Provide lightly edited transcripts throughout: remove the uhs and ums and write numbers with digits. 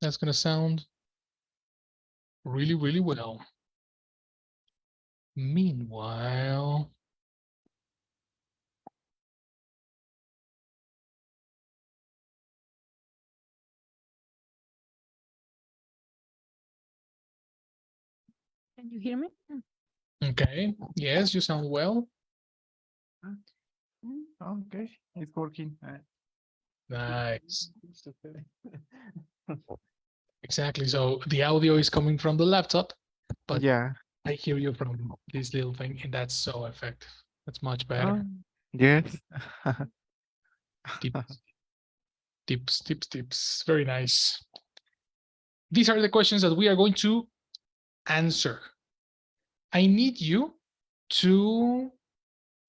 That's going to sound really, really well. Meanwhile, Can you hear me? okay. Yes, you sound well. Okay, it's working. Nice. It's okay. Exactly. So the audio is coming from the laptop, but Yeah. I hear you from this little thing, and that's so effective. That's much better. Yes. Tips, tips, tips, tips. Very nice. These are the questions that we are going to answer. I need you to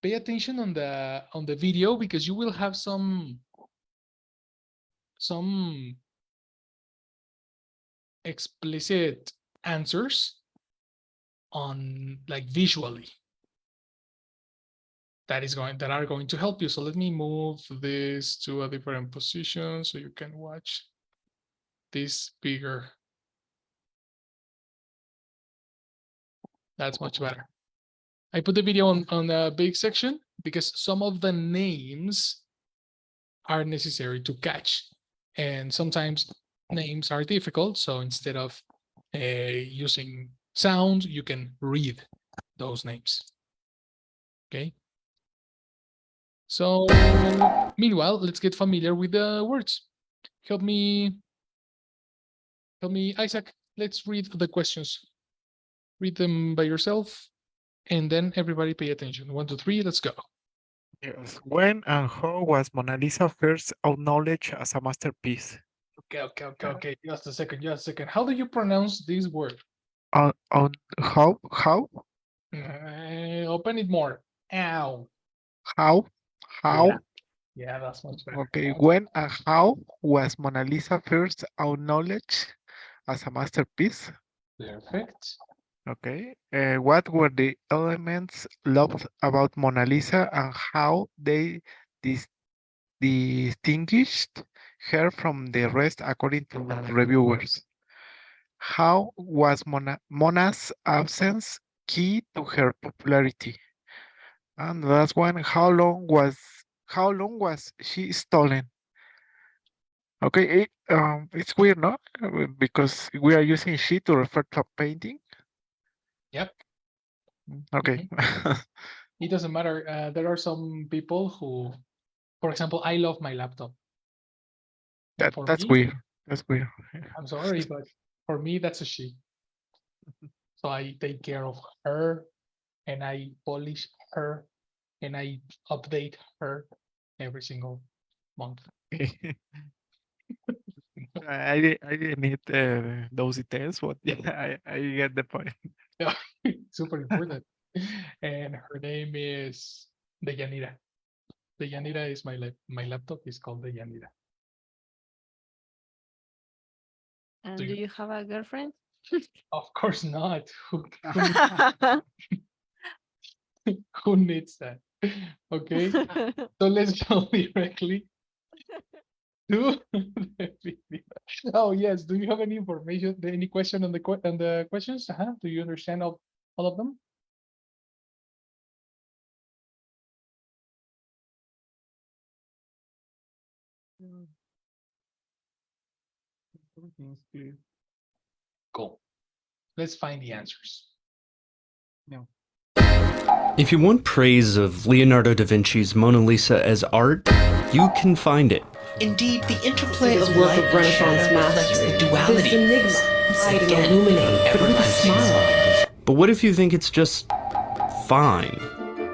pay attention on the video because you will have some explicit answers on like visually that are going to help you. So let me move this to a different position so you can watch this bigger. That's much better. I put the video on a big section because some of the names are necessary to catch. And sometimes names are difficult. So instead of using sound, you can read those names. Okay. So meanwhile, let's get familiar with the words. Help me, Isaac. Let's read the questions. Read them by yourself, and then everybody pay attention. 1, 2, 3, let's go. Yes. When and how was Mona Lisa first acknowledged as a masterpiece? Okay. Just a second. How do you pronounce this word? On how? Open it more. Ow. How? Yeah, that's much better. Okay. When and how was Mona Lisa first acknowledged as a masterpiece? Perfect. Okay. What were the elements loved about Mona Lisa and how they distinguished her from the rest according to reviewers? How was Mona's absence key to her popularity? And the last one, how long was she stolen? Okay, it's weird, no? Because we are using she to refer to a painting. Yep. Okay. It doesn't matter. There are some people who, for example, I love my laptop. That's weird. That's weird. I'm sorry, but for me, that's a she. So I take care of her and I polish her and I update her every single month. I didn't need those details, but yeah, I get the point. Yeah, super important. And her name is Deyanira. Deyanira is my laptop is called Deyanira. And do you have a girlfriend? Of course not. Who needs that? Okay, so let's go directly to the video. Oh yes, do you have any information? Any question on the questions? Do you understand all of them? Everything's clear. Cool. Let's find the answers. No. If you want praise of Leonardo da Vinci's Mona Lisa as art, you can find it. Indeed, the interplay This of work light of and Renaissance shadow reflects mastery, the this duality. enigma, hide and Again, illuminate, but with a ever-present. smile. But what if you think it's just fine?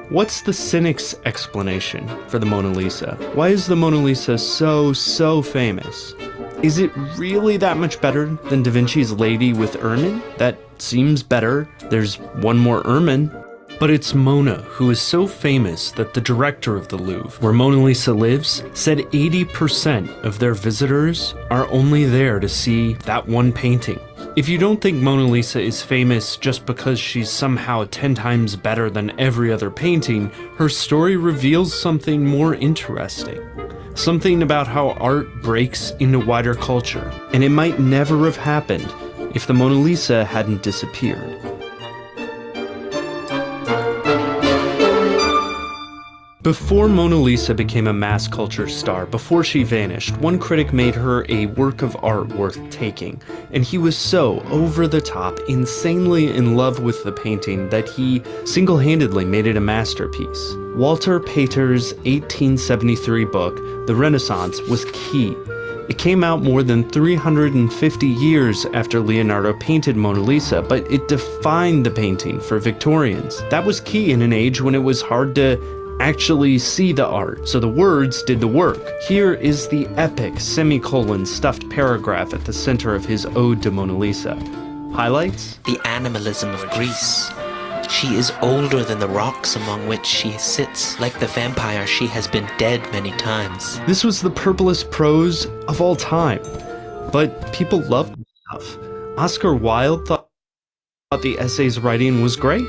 What's the cynic's explanation for the Mona Lisa? Why is the Mona Lisa so famous? Is it really that much better than Da Vinci's Lady with Ermine? That seems better. There's one more ermine. But it's Mona who is so famous that the director of the Louvre, where Mona Lisa lives, said 80% of their visitors are only there to see that one painting. If you don't think Mona Lisa is famous just because she's somehow 10 times better than every other painting, her story reveals something more interesting. something about how art breaks into wider culture, and it might never have happened if the Mona Lisa hadn't disappeared. Before Mona Lisa became a mass culture star, before she vanished, one critic made her a work of art worth taking, and he was so over the top, insanely in love with the painting that he single-handedly made it a masterpiece. Walter Pater's 1873 book, The Renaissance, was key. It came out more than 350 years after Leonardo painted Mona Lisa, but it defined the painting for Victorians. That was key in an age when it was hard to actually see the art, so the words did the work. Here is the epic semicolon stuffed paragraph at the center of his Ode to Mona Lisa. Highlights? The animalism of Greece. She is older than the rocks among which she sits. Like the vampire, she has been dead many times. This was the purplest prose of all time, but people loved the stuff. Oscar Wilde thought the essay's writing was great.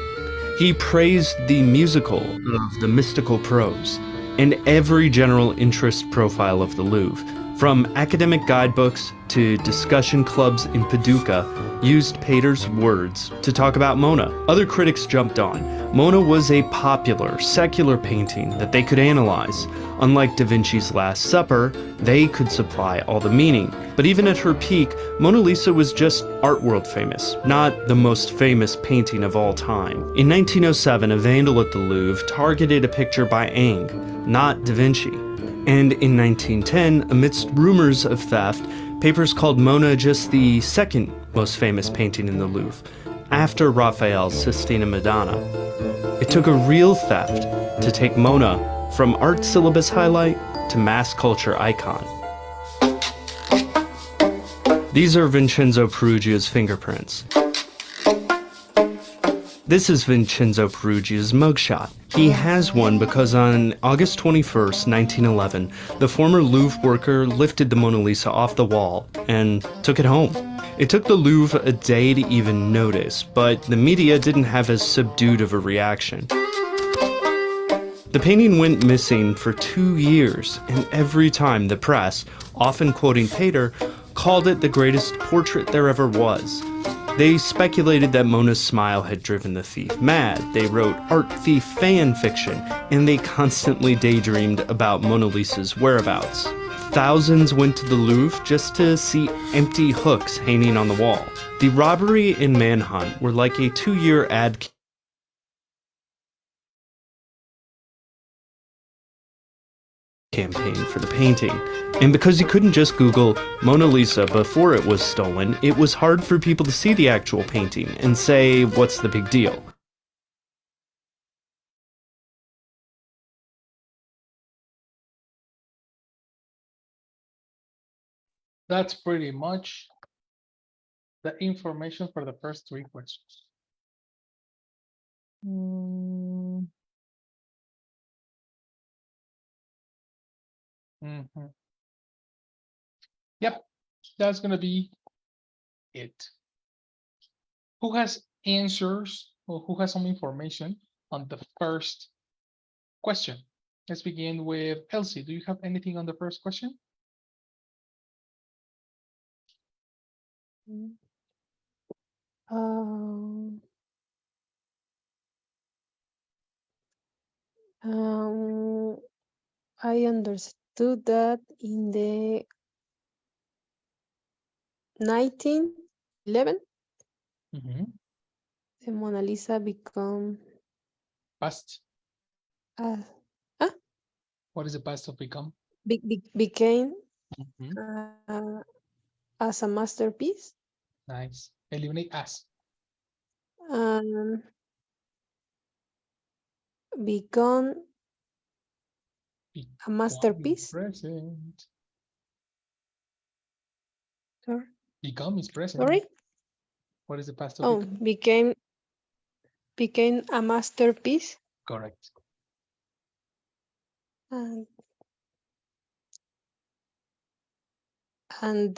He praised the musical of the mystical prose, and every general interest profile of the Louvre, from academic guidebooks to discussion clubs in Paducah, used Pater's words to talk about Mona. Other critics jumped on. Mona was a popular, secular painting that they could analyze. Unlike Da Vinci's Last Supper, they could supply all the meaning. But even at her peak, Mona Lisa was just art world famous, not the most famous painting of all time. In 1907, a vandal at the Louvre targeted a picture by Ingres, not Da Vinci. And in 1910, amidst rumors of theft, papers called Mona just the second most famous painting in the Louvre, after Raphael's Sistina Madonna. It took a real theft to take Mona from art syllabus highlight to mass culture icon. These are Vincenzo Perugia's fingerprints. This is Vincenzo Perugia's mugshot. He has one because on August 21st, 1911, the former Louvre worker lifted the Mona Lisa off the wall and took it home. It took the Louvre a day to even notice, but the media didn't have as subdued of a reaction. The painting went missing for 2 years, and every time the press, often quoting Pater, called it the greatest portrait there ever was. They speculated that Mona's smile had driven the thief mad. They wrote art thief fan fiction, and they constantly daydreamed about Mona Lisa's whereabouts. Thousands went to the Louvre just to see empty hooks hanging on the wall. The robbery and manhunt were like a 2-year ad campaign for the painting. And because you couldn't just Google Mona Lisa before it was stolen, it was hard for people to see the actual painting and say, what's the big deal? That's pretty much the information for the first 3 questions. Yep, that's gonna be it. Who has answers or who has some information on the first question? Let's begin with Elsie. Do you have anything on the first question? Um, I understood that in the 1911, the Mona Lisa become Past. uh, What is the past of become? became Mhm. as a masterpiece. Nice. Eliminate as. Um, become a masterpiece. Present. Sorry. Become is present. Sorry. What is the past of Oh, become? became a masterpiece. Correct. And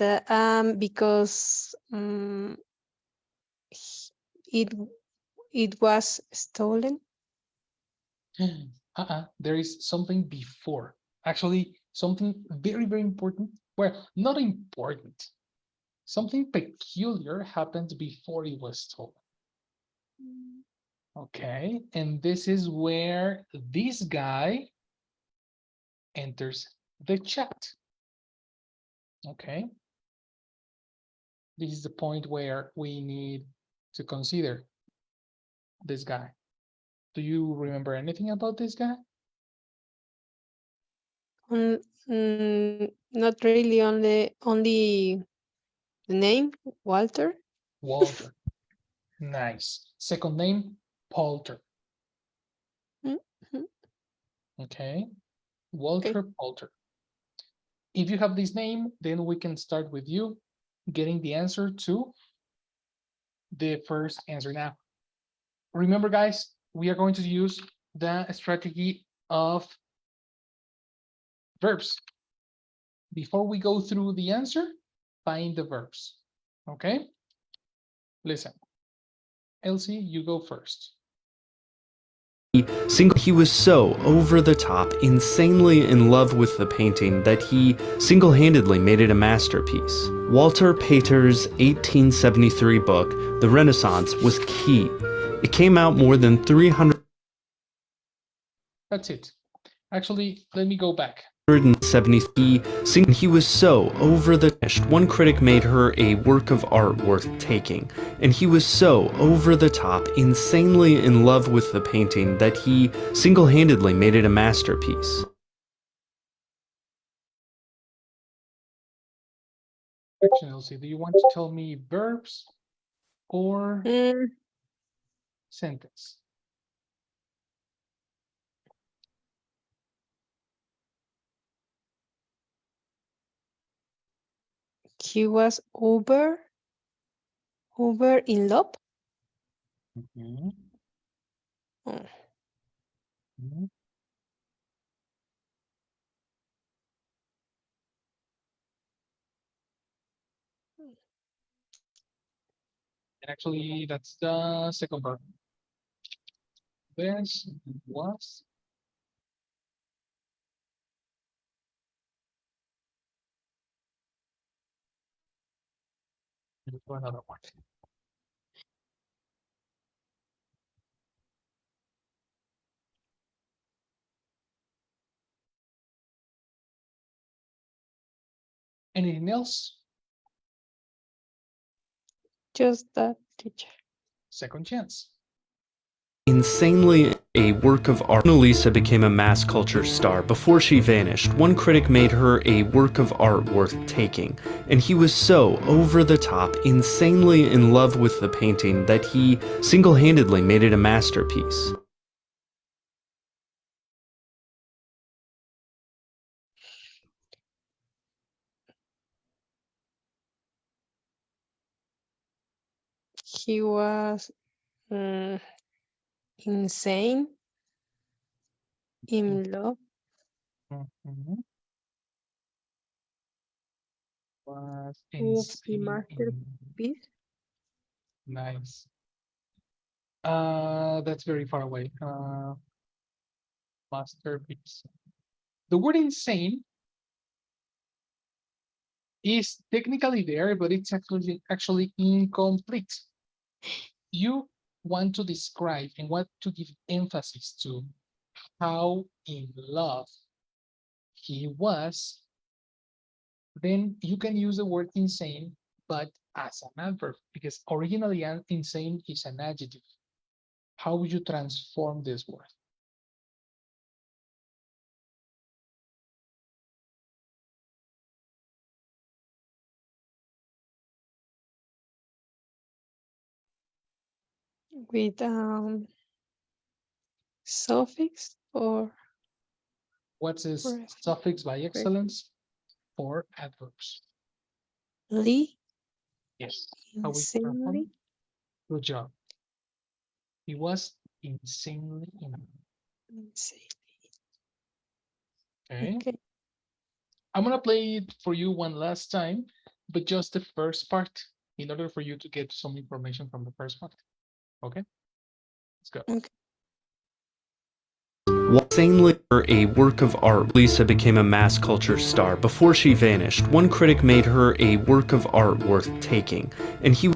because it was stolen. There is something before. Actually, something very, very important. Well, not important. Something peculiar happened before it was told. Okay, and this is where this guy enters the chat. Okay, this is the point where we need to consider this guy. Do you remember anything about this guy? Not really, only the name, Walter. Walter. Nice. Second name, Polter. Mhm. Okay, Walter Polter. If you have this name, then we can start with you getting the answer to the first answer. Now, remember, guys, we are going to use the strategy of verbs. Before we go through the answer, find the verbs. Okay? Listen. Elsie, you go first. He was so over the top, insanely in love with the painting that he single-handedly made it a masterpiece. Walter Pater's 1873 book, The Renaissance, was key. It came out more than 370. That's it. Actually, let me go back. He was so over the top. One critic made her a work of art worth taking, and he was so over the top, insanely in love with the painting that he single-handedly made it a masterpiece. Elsie, do you want to tell me verbs or sentence? He was over in love. Mhm. Oh. Mhm. Actually, that's the second verb. This was. Another one. Anything else? Just that, teacher. Second chance. Insanely a work of art. Mona Lisa became a mass culture star before she vanished. One critic made her a work of art worth taking, and he was so over the top, insanely in love with the painting that he single-handedly made it a masterpiece. He was insane in love. Mhm. Was With the insane. masterpiece. Nice. That's very far away. Masterpiece. The word insane is technically there, but it's actually incomplete. You want to describe and want to give emphasis to how in love he was, then you can use the word insane, but as an adverb, because originally insane is an adjective. How would you transform this word? With suffix or What's this present? suffix by excellence for adverbs? Lee, Yes. How we transform? insanely. Good job. He was insanely in love. Insane. Okay. Okay. I'm gonna play it for you one last time, but just the first part in order for you to get some information from the first part. Okay, let's go. Okay. Insanely, a work of art, Lisa became a mass culture star. Before she vanished, one critic made her a work of art worth taking, and he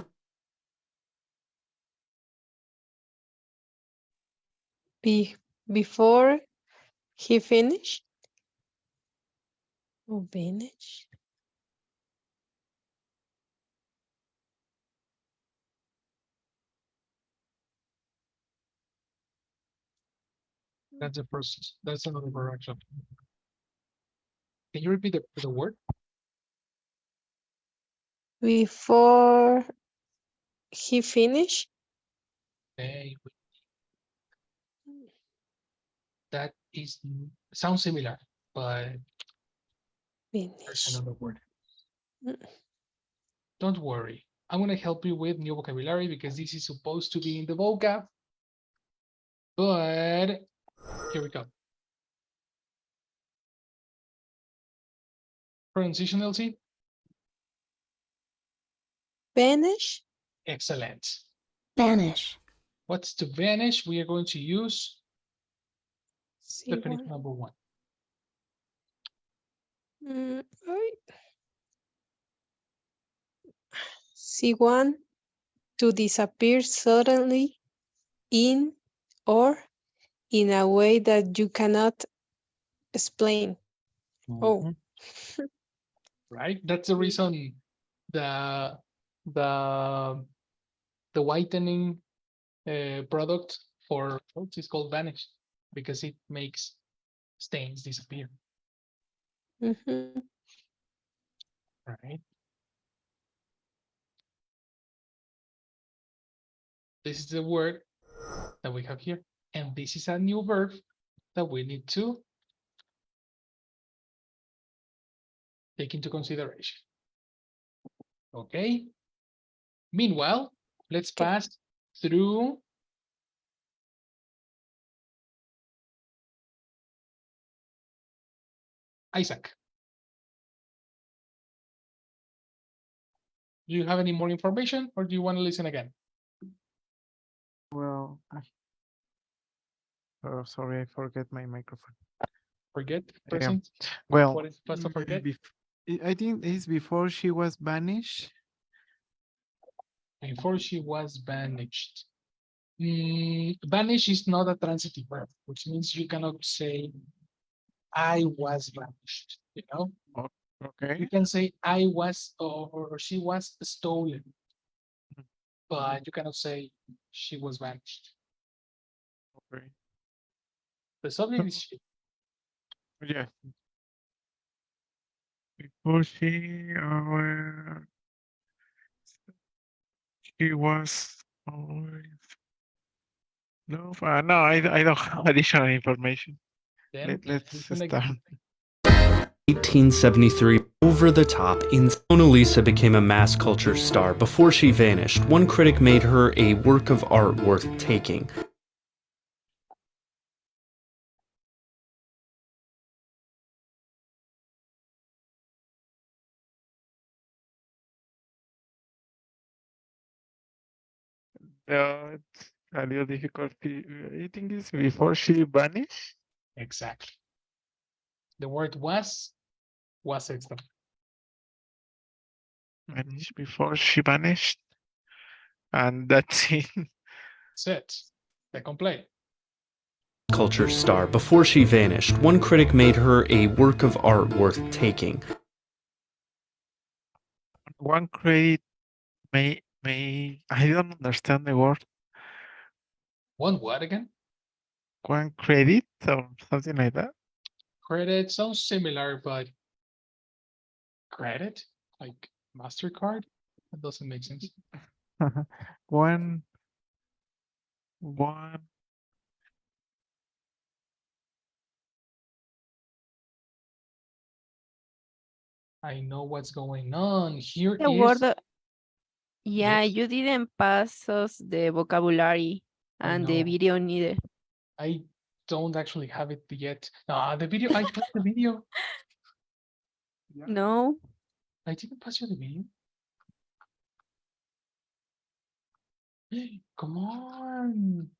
Before he finished? Or finish? That's the process. That's another correction. Can you repeat the word? Before he finished? Okay, that is sounds similar, but there's Finish. another word. Mm. Don't worry. I'm gonna help you with new vocabulary because this is supposed to be in the vocab. But here we go. Pronunciation, LT. Vanish? Excellent. Vanish. What's to vanish? We are going to use See definition one. number one. Right. See one. To disappear suddenly in or in a way that you cannot explain. Oh. Mhm. Right? That's the reason the the the whitening product for clothes is called vanish because it makes stains disappear. Mhm. Right? This is the word that we have here, and this is a new verb that we need to take into consideration. Okay. Meanwhile, let's Okay. pass through Isaac. Do you have any more information or do you want to listen again? Well, oh, sorry, I forget my microphone. Forget Um, present. well, What is fast to forget? I think it's before she was banished. Before she was banished. Banish is not a transitive verb, which means you cannot say I was banished. You know, Oh, you okay. can say I was or she was stolen, but you cannot say she was banished. Okay. The subject is she. Yeah. Before she was always no, no, I don't have additional information. Then Let's listen start. again. 1873, over the top, Mona Lisa became a mass culture star. Before she vanished, one critic made her a work of art worth taking. It's a little difficult. I think it's before she vanished. Exactly. The word was extra. Vanished before she vanished, and that's it. That's it. Second play. Culture star. Before she vanished, one critic made her a work of art worth taking. One credit may I don't understand the word. One word again. One credit or something like that. Credit sounds similar, but credit like MasterCard? That doesn't make sense. one. I know what's going on. Here The is word, yeah, yes, you didn't pass us the vocabulary I and the know. video neither. I don't actually have it yet. The video, I passed the video. Yeah, No, I didn't pass you the video. Come on.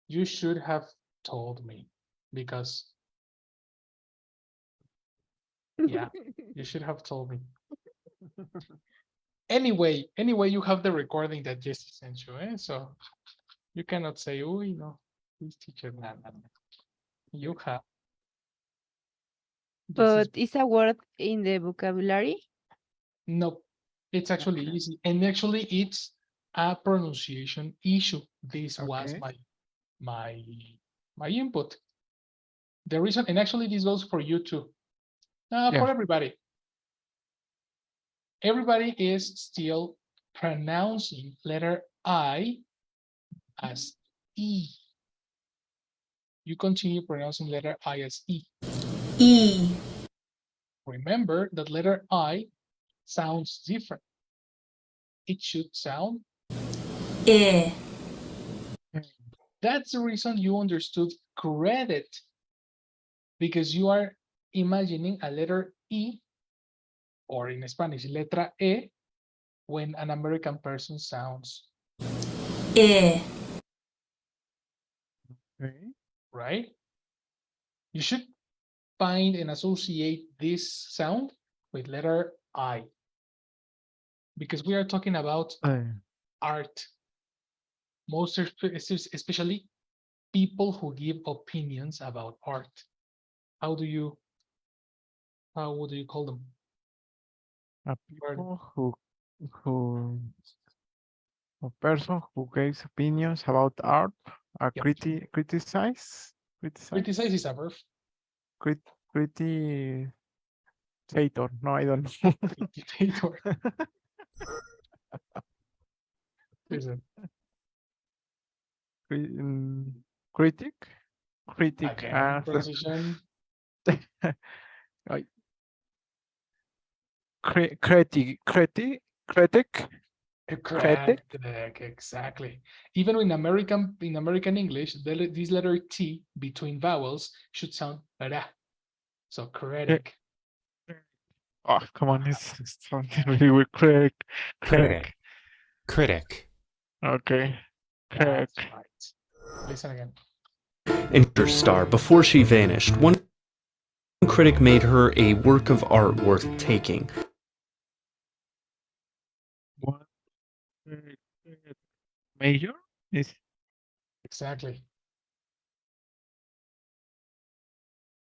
You should have told me. because yeah, you should have told me. Anyway, you have the recording that Jesse sent you, so you cannot say, "Oh, no, this teacher." Nah, nah, nah. You have. But is a word in the vocabulary? No, it's actually Okay. easy, and actually, it's a pronunciation issue. This was Okay. my input. The reason, and actually, this goes for you too, Yeah. for everybody. Everybody is still pronouncing letter I as E. You continue pronouncing letter I as E. E. Remember that letter I sounds different. It should sound. E. That's the reason you understood credit, because you are imagining a letter E, or in Spanish, letra E, when an American person sounds, E. Okay. right? You should find and associate this sound with letter I, because we are talking about art, most especially people who give opinions about art. How would you call them? People who a person who gives opinions about art, a Yep. criticize, Criticize is a verb. Criticator. No, I don't know. Criticator. Listen, Critic. again, transition. Ay, critic. Correct. Exactly. Even in American English, this letter T between vowels should sound ra. So critic. Oh, come on, it's something really weird. Critic. Critic. Okay. That's Critic. right. Listen again. Interstar. Before she vanished, one critic made her a work of art worth taking. One major is Exactly.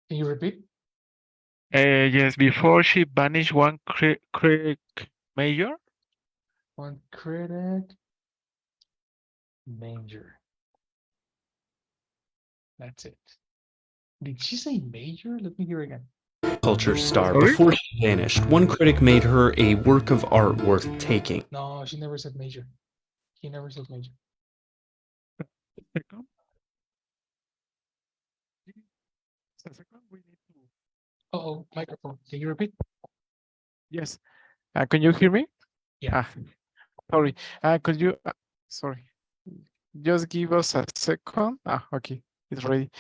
Can you repeat? yes. Before she vanished, one critic major. One critic manger. That's it. Did she say major? Let me hear again. Culture star. Sorry? Before she vanished, one critic made her a work of art worth taking. No, she never said major. He never said major. Second. Second, we need to. Uh-oh, microphone. Can you repeat? Yes. Can you hear me? Yeah. Sorry. Could you? Sorry. Just give us a second. Okay. It's ready.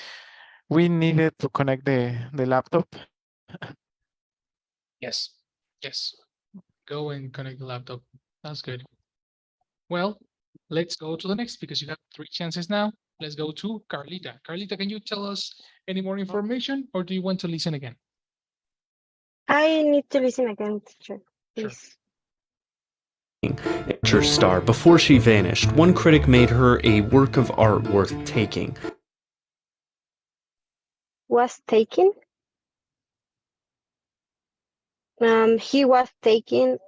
We needed to connect the laptop. Yes. Yes. Go and connect the laptop. That's good. Well, let's go to the next, because you have 3 chances now. Let's go to Carlita. Carlita, can you tell us any more information, or do you want to listen again? I need to listen again, teacher, please. Star. Before she vanished, one critic made her a work of art worth taking. Was taken. He was taken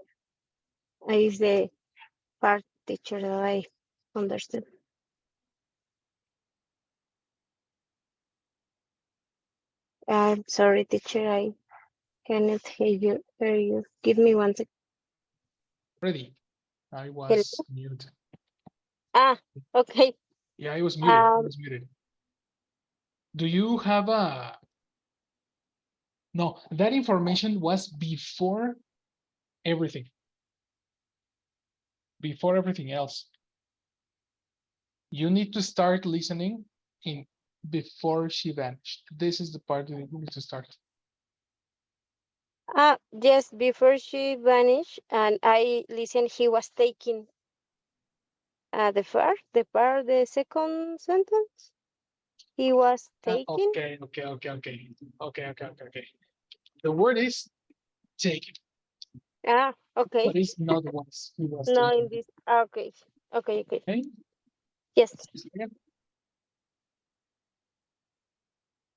is the part, teacher, that I understood. I'm sorry, teacher, I cannot hear you. Give me 1 second. Ready. I was muted. Okay. Yeah, I was muted. I was muted. Do you have a... No, that information was before everything. Before everything else. You need to start listening in before she vanished. This is the part that you need to start. Yes, before she vanished, and I listened, he was taking the part, the second sentence. He was taken. Okay. The word is taken, Okay. but it's not was. He was No, taken. in this. Okay. Okay. Okay. Yes.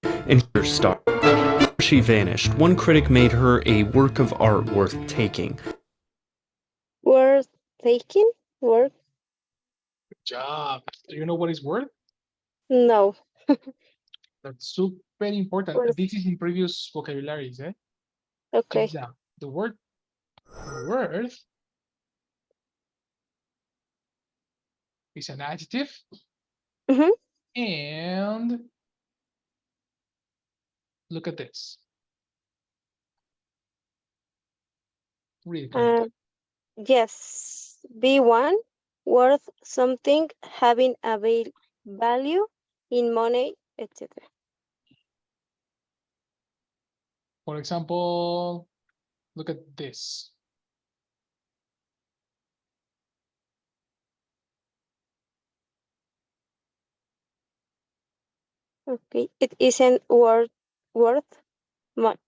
And here star. She vanished. One critic made her a work of art worth taking. Worth taking. Worth. Good job. Do you know what is word? No. That's so very important. Worth. This is in previous vocabularies. Check Okay. this out. The word worth is an adjective, Mhm. and look at this. Read it, Carlita. Yes. B1. Worth something having a value in money, etc. For example, look at this. Okay. It isn't worth much.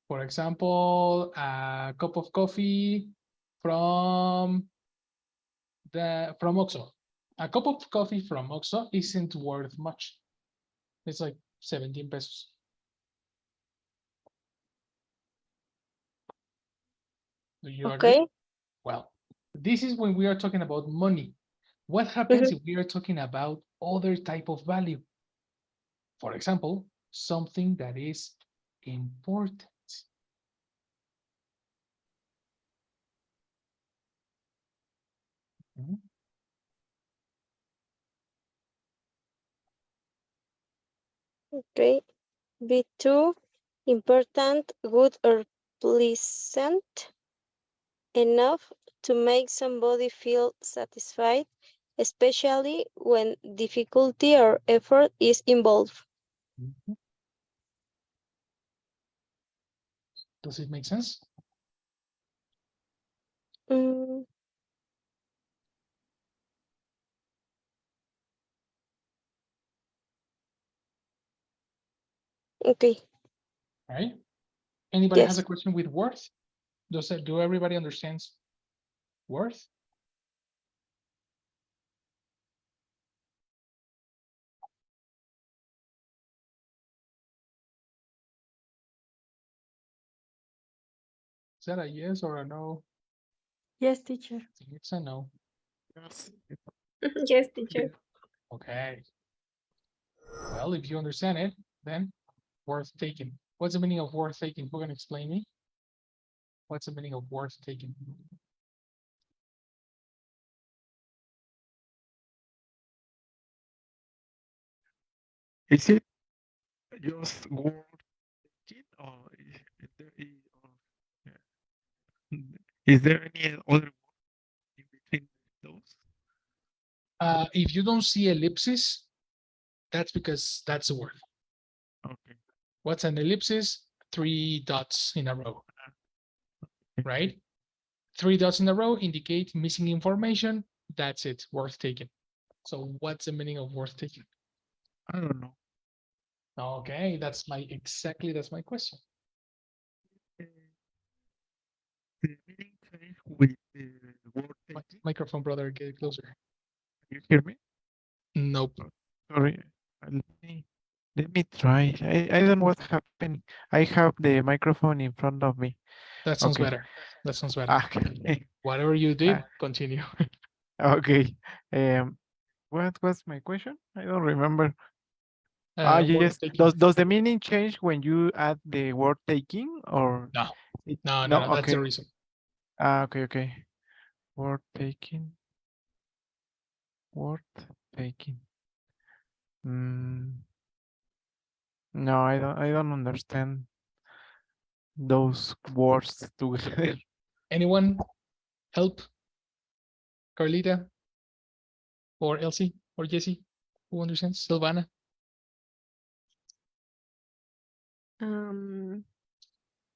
For example, a cup of coffee from Oxxo. A cup of coffee from Oxxo isn't worth much. It's like 17 pesos. Do you agree? Okay. Well, this is when we are talking about money. What happens if we are talking about other type of value? For example, something that is important. Mhm. Okay. B2. Important, good, or pleasant enough to make somebody feel satisfied, especially when difficulty or effort is involved. Mhm. Does it make sense? Mm, okay. Right? Anybody has a Yes. question with worth? Do everybody understands worth? Is that a yes or a no? Yes, teacher. I think it's a no. Yes. Yes, teacher. Okay. Well, if you understand it, then worth taking. What's the meaning of worth taking? Who can explain me? What's the meaning of worth taking? Is it just word taking or is there any other word in between those? If you don't see ellipsis, that's because that's the word. Okay. What's an ellipsis? 3 dots in a row, right? 3 dots in a row indicate missing information. That's it, worth taking. So what's the meaning of worth taking? I don't know. Okay, that's my question. The meaning change with the word taking. Microphone, brother, get closer. Can you hear me? Nope. Sorry. Let me try. I don't know what's happening. I have the microphone in front of me. That sounds Okay. better. That sounds better. Okay. Whatever you did, continue. Okay. What was my question? I don't remember. Worth Yes. taking. Does the meaning change when you add the word taking or No, it, no. That's Okay. the reason. Okay. Word taking. Word taking. No, I don't understand those words together. Anyone help? Carlita or Elsie or Jessie? Who understands? Silvana?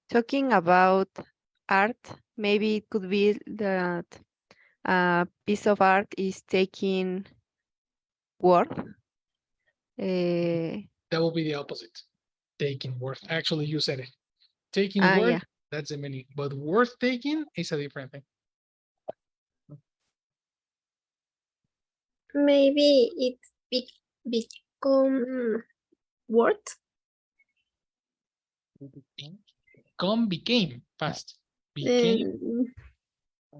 Talking about art, maybe it could be that a piece of art is taking worth. That will be the opposite. Taking worth. Actually, you said it. Taking worth, Yeah. that's the meaning. But worth taking is a different thing. Maybe it become word. Come became past. Became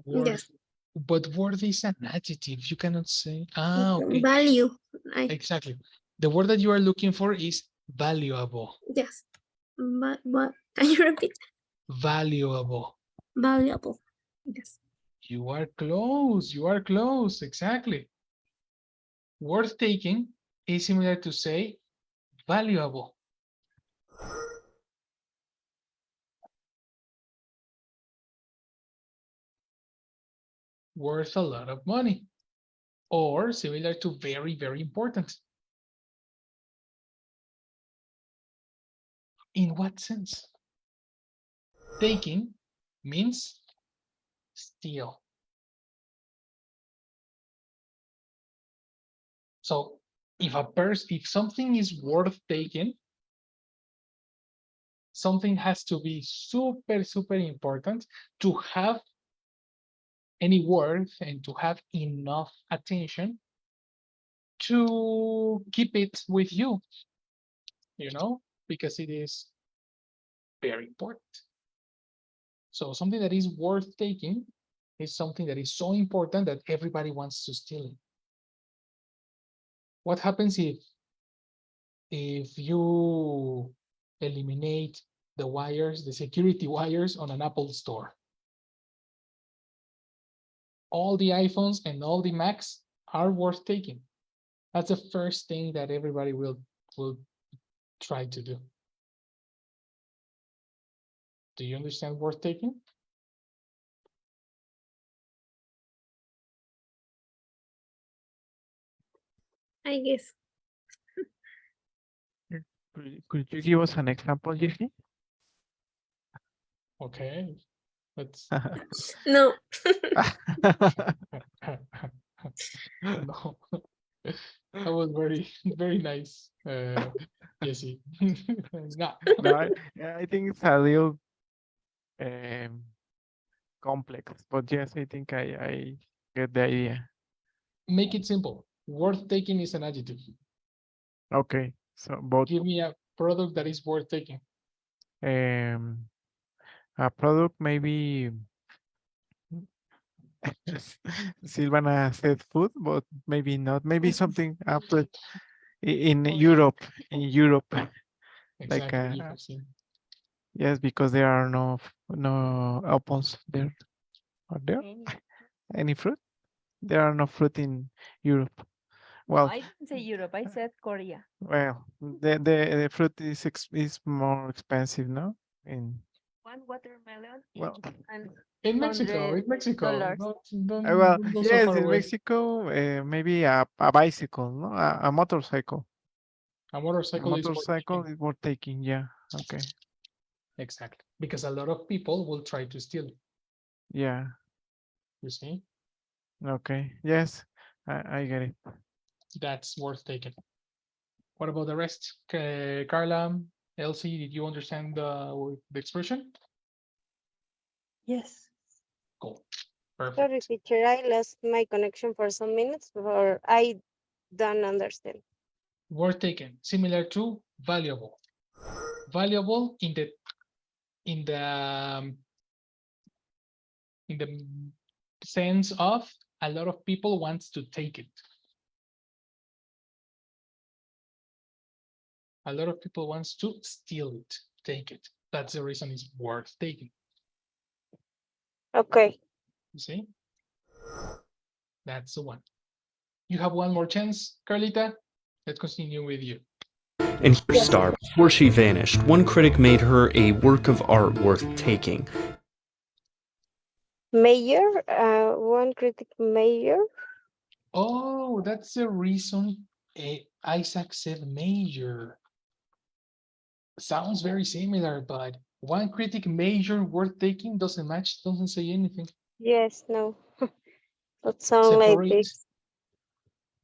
word. Yes. But word is an adjective. You cannot say. Okay. Value. Exactly. The word that you are looking for is valuable. Yes. But can you repeat? Valuable. Valuable. Yes. You are close. You are close. Exactly. Worth taking is similar to say valuable. Worth a lot of money. Or similar to very, very important. In what sense? Taking means steal. So if something is worth taking, something has to be super, super important to have any worth and to have enough attention to keep it with you, because it is very important. So something that is worth taking is something that is so important that everybody wants to steal it. What happens if you eliminate the wires, the security wires on an Apple store? All the iPhones and all the Macs are worth taking. That's the first thing that everybody will try to do. Do you understand worth taking? I guess. Could you give us an example, Jesse? Okay, let's. No. No, that was very, very nice, Jesse. No. No, I think it's a little complex, but yes, I think I get the idea. Make it simple. Worth taking is an adjective. Okay, so both Give me a product that is worth taking. a product maybe Silvana said food, but maybe not. Maybe something apple in Europe. In Europe, like Exactly, you have seen. yes, because there are no apples there. Are there any fruit? There are no fruit in Europe. Well, I didn't say Europe. I said Korea. well, the fruit is more expensive, no? In One watermelon well, and In Mexico, $100. well, don't go so yes, far in away. Mexico, maybe a bicycle, no, a motorcycle. A A motorcycle is worth motorcycle taking. is worth taking. Yeah. Okay. Exactly, because a lot of people will try to steal it. Yeah. You see, Okay. Yes, I get it. that's worth taking. What about the rest? Carla, Elsie, did you understand the expression? Yes. Cool. Sorry, Perfect. teacher, I lost my connection for some minutes, or I don't understand. Worth taken, similar to valuable. Valuable in the in the in the sense of a lot of people wants to take it. A lot of people wants to steal it, take it. That's the reason it's worth taking. Okay. You see? That's the one. You have one more chance, Carlita. Let's continue with you. And here, star, before she vanished, one critic made her a work of art worth taking. Mayor, one critic mayor. Oh, that's the reason Isaac said major. Sounds very similar, but one critic major worth taking doesn't match, doesn't say anything. Yes, no. That sound like Separate. this.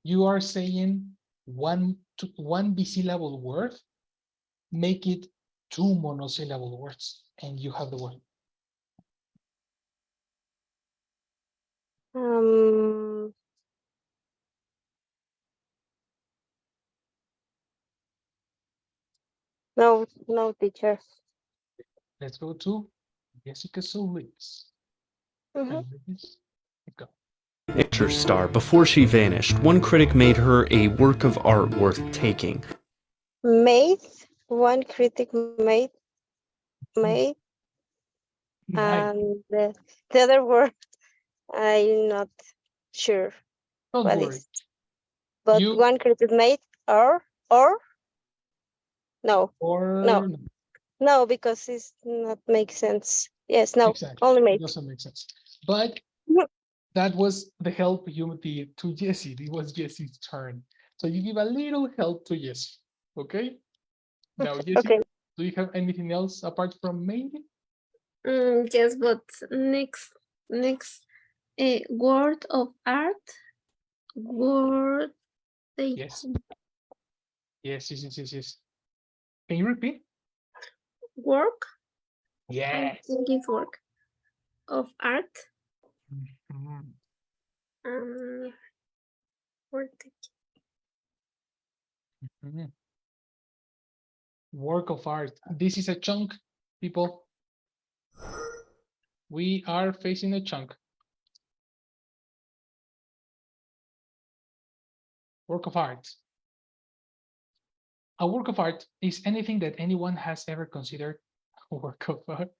you are saying one bisyllable word, make it 2 monosyllable words, and you have the word. Um, no, teacher. Let's go to Jessica Solis. Mhm. Go. Picture star before she vanished. One critic made her a work of art worth taking. Made, one critic made, Right. and the other word, I'm not sure Don't what worry. is. But You one critic made, or no, or no, because it's not make sense. Yes, no, exactly. only It made. doesn't make sense. But Mhm. that was the help you did to Jessie. It was Jessie's turn. So you give a little help to Jessie. Okay? Now, Jessie, Okay. do you have anything else apart from made? Yes, but next word of art, word Yes. Yes, yes, yes, yes, yes. Can you repeat? work. I Yes. think it's work of art. Mhm. Word Mhm. Work of art. This is a chunk, people. We are facing a chunk. Work of art. A work of art is anything that anyone has ever considered a work of art.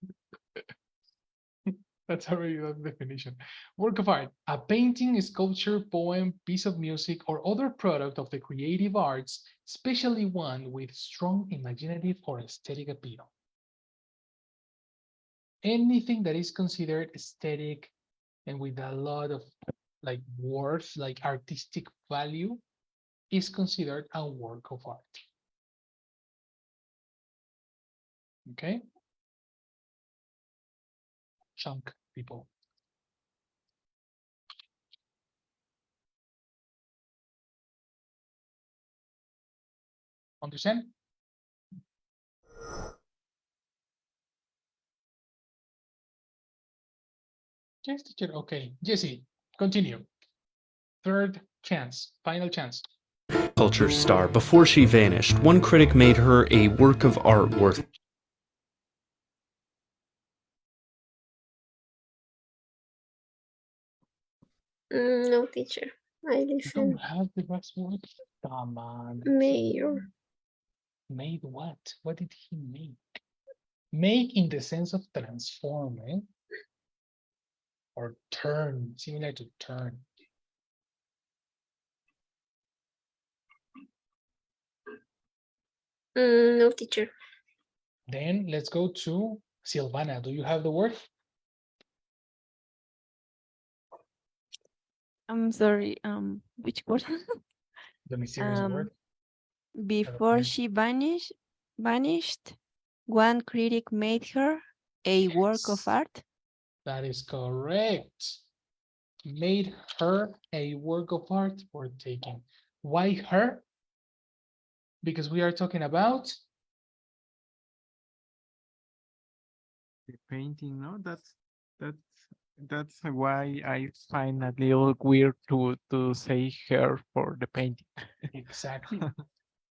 That's already the definition. Work of art, a painting, sculpture, poem, piece of music, or other product of the creative arts, especially one with strong imaginative or aesthetic appeal. Anything that is considered aesthetic and with a lot of like worth, like artistic value, is considered a work of art. Okay? Chunk, people. Understand? Yes, teacher. Okay. Jesse, continue. Third chance, final chance. Culture star before she vanished. One critic made her a work of art worth. No, teacher. I You listen. don't have the best word? Come on. Mayor. Made what? What did he make? Make in the sense of transform, eh? Or turn, similar to turn. No, teacher. Then let's go to Silvana. Do you have the word? I'm sorry. Which word? The mysterious word. Before she vanished, one critic made her a work of Yes, art. that is correct. Made her a work of art worth taking. Why her? Because we are talking about The painting, no? That's why I find a little weird to say her for the painting. exactly,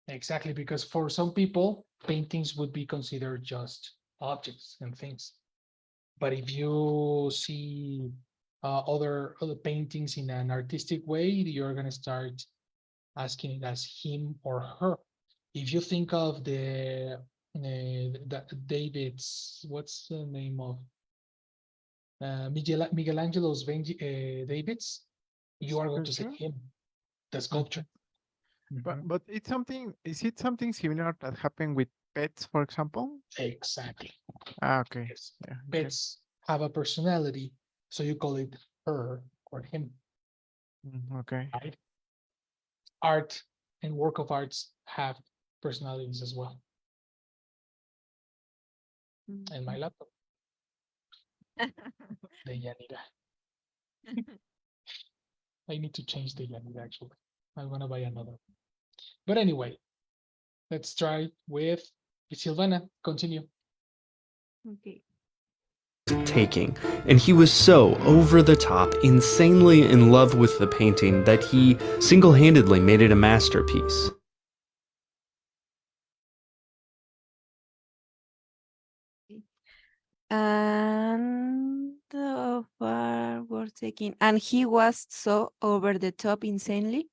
exactly, because for some people, paintings would be considered just objects and things. But if you see other paintings in an artistic way, you're gonna start asking it as him or her. If you think of the David's, what's the name of Michelangelo's Davids, you are going to say Sculpture? him, the sculpture. Mhm. But it's something, is it something similar that happened with pets, for example? Exactly. Ah, okay. Yes. Yeah, okay. Pets have a personality, so you call it her or him. Okay. Right? Art and work of arts have personalities as well. And my laptop, the Yanira. I need to change the Yanira actually. I'm gonna buy another. But anyway, let's try with Silvana. Continue. Okay. Taking, and he was so over the top, insanely in love with the painting that he single handedly made it a masterpiece. And we're taking, and he was so over the top, insanely.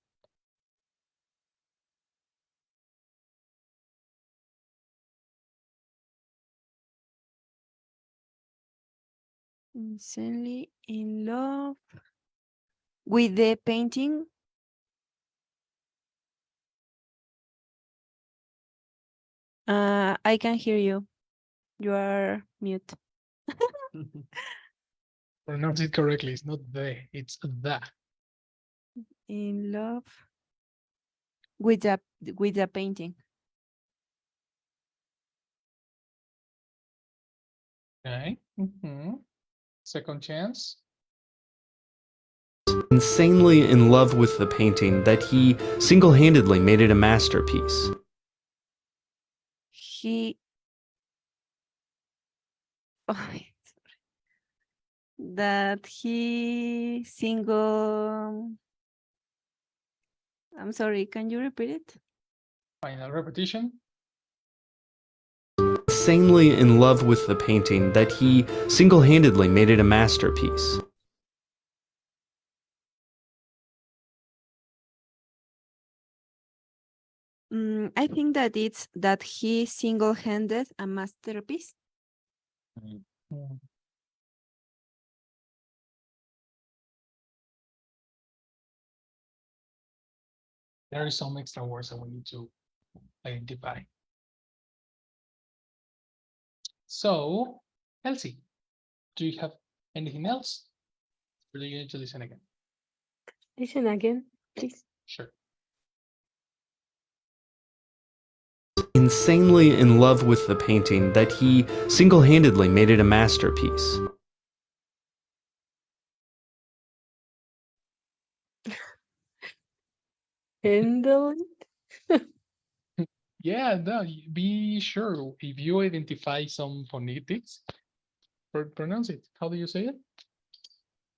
Insanely in love with the painting. I can hear you. You are mute. Pronounce it correctly. It's not the, it's the. In love with the painting. Okay. Second chance. Insanely in love with the painting that he single handedly made it a masterpiece. He that he single. I'm sorry, can you repeat it? Final repetition. Insanely in love with the painting that he single handedly made it a masterpiece. I think that it's that he single-handed a masterpiece. Mm. There is some extra words that we need to identify. So, Elsie, do you have anything else? Or do you need to listen again? Listen again, please. Sure. Insanely in love with the painting that he single handedly made it a masterpiece. Handle it. Yeah, no, be sure if you identify some phonetics, pronounce it. How do you say it?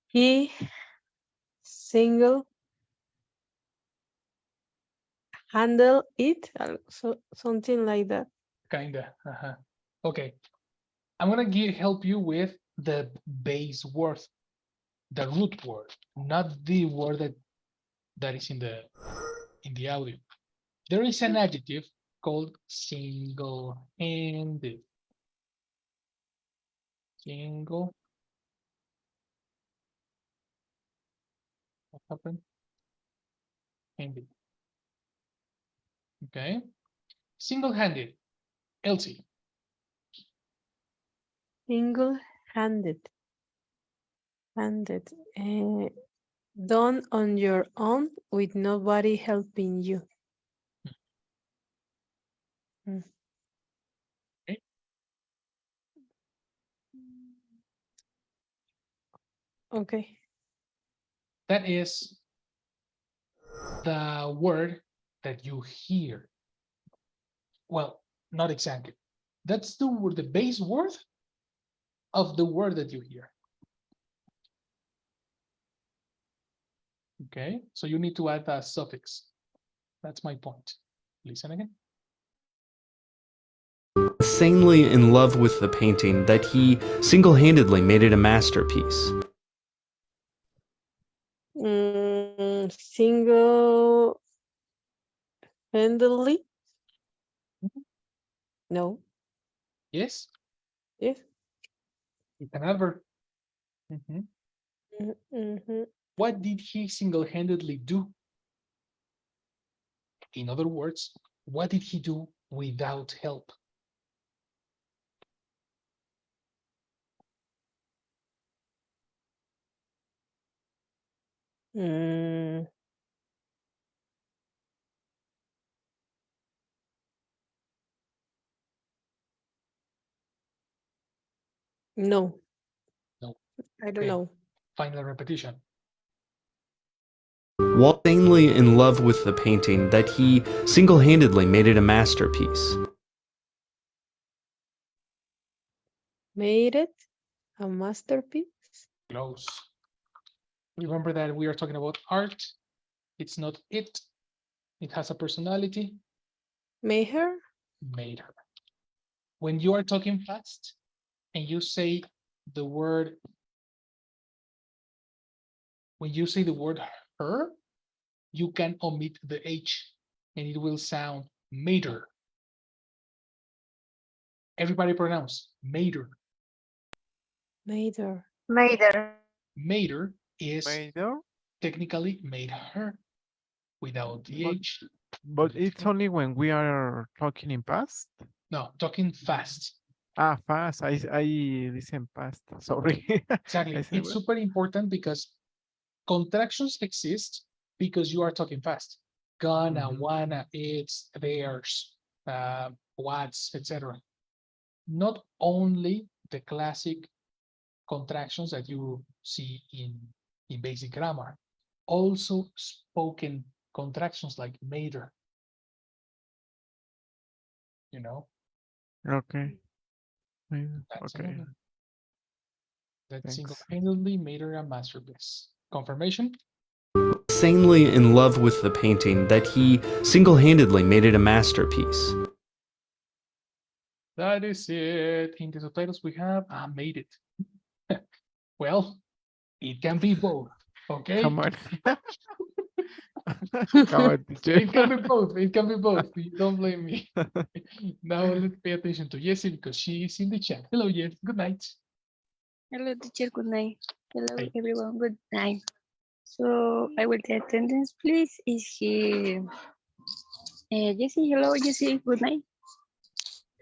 He single handle it. So something like that. Kinda. Okay. I'm gonna help you with the base word, the root word, not the word that is in the audio. There is an adjective called single-handed. Single. What happened? Handed. Okay. Single-handed. Elsie. Single-handed. Handed. Done on your own with nobody helping you. Okay. Okay. That is the word that you hear. Well, not exactly. That's the base word of the word that you hear. Okay, so you need to add a suffix. That's my point. Listen again. Insanely in love with the painting that he single handedly made it a masterpiece. Single handedly? No. Yes, Yes. it's an adverb. Mhm. What did he single-handedly do? In other words, what did he do without help? Mm, no, No. I don't Okay. know. Final repetition. Was insanely in love with the painting that he single-handedly made it a masterpiece. Made it a masterpiece. Close. Remember that we are talking about art. It's not it. It has a personality. Made her. Made her. When you are talking fast and you say the word, when you say the word her, you can omit the H and it will sound made her. Everybody pronounce made her. Made her. Made her. Made her is Mayor? technically made her without the But- H. But it's only when we are talking in past. No, talking fast. Ah, fast. I listen past. Sorry. Exactly. I said, It's super important because contractions exist because you are talking fast. Gonna, Mhm. wanna, it's, theirs, what's, etc. Not only the classic contractions that you see in basic grammar, also spoken contractions like mater. You know, Okay. Mayor, that's okay. another. That Thanks. single-handedly made her a masterpiece. Confirmation? Insanely in love with the painting that he single-handedly made it a masterpiece. That is it. In the subtitles we have, made it. Well, it can be both. Okay. Come on. Come on, teacher. It can be both. It can be both. You don't blame me. Now let's pay attention to Jessie because she is in the chat. Hello, Jess. Good night. Hello, teacher. Good night. Hello, Hi. everyone. Good night. So I will take attendance, please. Is he Jesse? Hello, Jesse. Good night.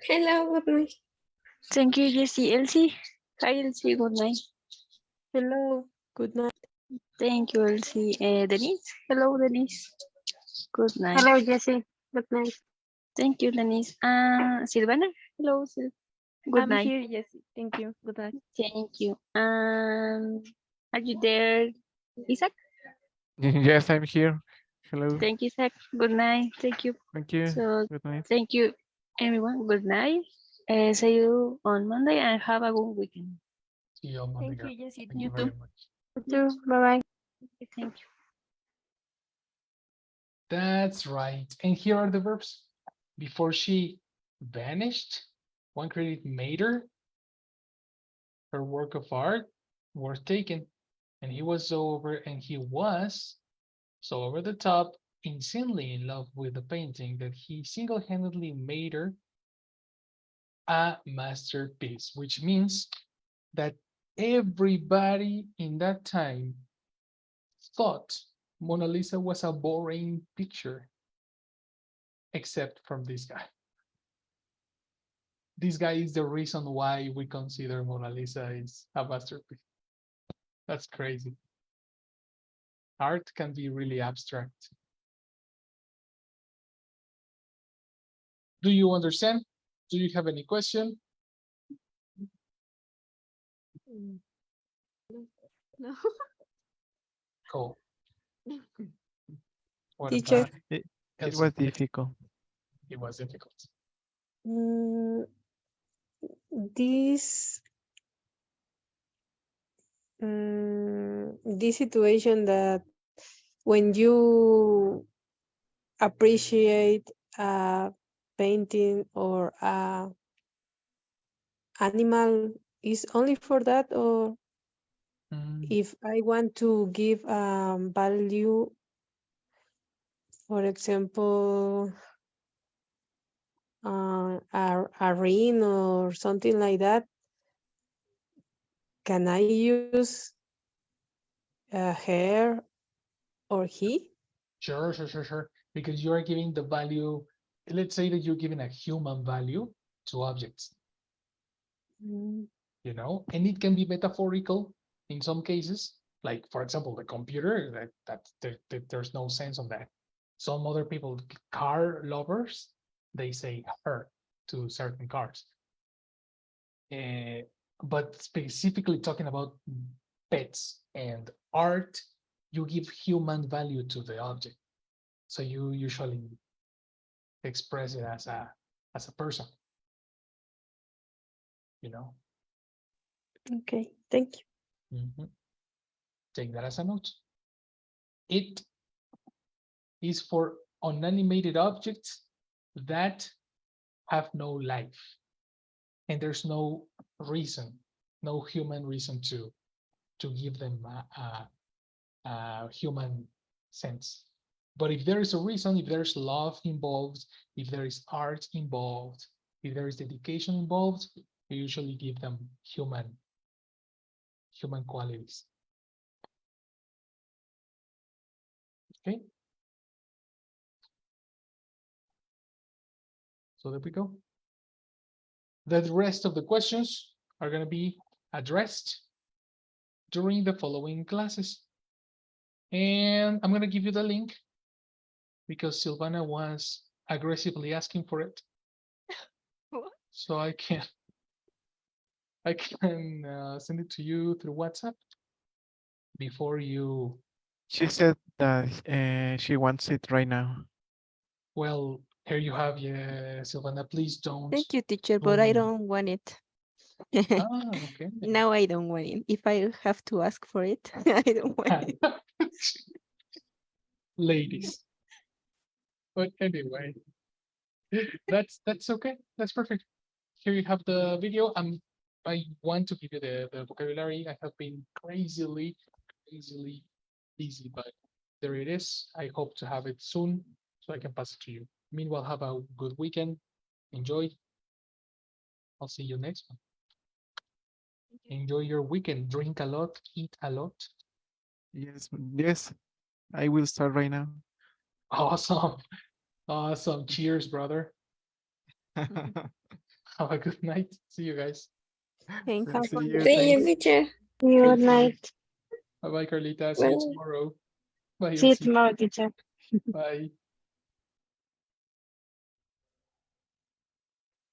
Hello, good night. Thank you, Jesse. Elsie. Hi, Elsie. Good night. Hello. Good night. Thank you, Elsie. Denise. Hello, Denise. Good night. Hello, Jessie. Good night. Thank you, Denise. Silvana. Hello, Sil. Good I'm night. here, Jessie. Thank you. Good night. Thank you. Are you there, Isaac? Yes, I'm here. Hello. Thank you, Isaac. Good night. Thank you. Thank you. So Good night. thank you, everyone. Good night. See you on Monday and have a good weekend. See you on Monday. Thank girl. you, Jessie. Thank You you very too. much. You too. Bye-bye. Thank you. That's right. And here are the verbs. Before she vanished, one credit made her work of art was taken. And he was so over, and he was so over the top, insanely in love with the painting that he single-handedly made her a masterpiece, which means that everybody in that time thought Mona Lisa was a boring picture, except from this guy. This guy is the reason why we consider Mona Lisa is a masterpiece. That's crazy. Art can be really abstract. Do you understand? Do you have any question? No. Cool. What Teacher. about It Elsie? was difficult. It was difficult. Mm, this this situation that when you appreciate a painting or a animal is only for that, or if I want to give value, for example, a ring or something like that, can I use her or he? Sure. Because you are giving the value. Let's say that you're giving a human value to objects, Mm, and it can be metaphorical in some cases. Like, for example, the computer, there's no sense on that. Some other people, car lovers, they say her to certain cars. But specifically talking about pets and art, you give human value to the object. So you usually express it as a person. You know. Okay, thank you. Mhm. Take that as a note. It is for unanimated objects that have no life, and there's no reason, no human reason to give them a human sense. But if there is a reason, if there's love involved, if there is art involved, if there is dedication involved, we usually give them human qualities. Okay. So there we go. The rest of the questions are going to be addressed during the following classes. And I'm going to give you the link because Silvana was aggressively asking for it. What? So I can send it to you through WhatsApp before you. She said that she wants it right now. Well, here you have, yeah, Silvana. Please don't. Thank you, teacher, but I don't want it. Ah, okay. Now I don't want it. If I have to ask for it, I don't want it. Ladies. But anyway, that's okay. That's perfect. Here you have the video. I want to give you the vocabulary. I have been crazily busy, but there it is. I hope to have it soon so I can pass it to you. Meanwhile, have a good weekend. Enjoy. I'll see you next one. Enjoy your weekend. Drink a lot, eat a lot. Yes, I will start right now. Awesome. Awesome. Cheers, brother. Have a good night. See you guys. Thank So, you. see you. See you, Thanks. teacher. Good night. Bye bye, Carlita. See you Bye. tomorrow. Bye, See you Elsie. tomorrow, teacher. Bye.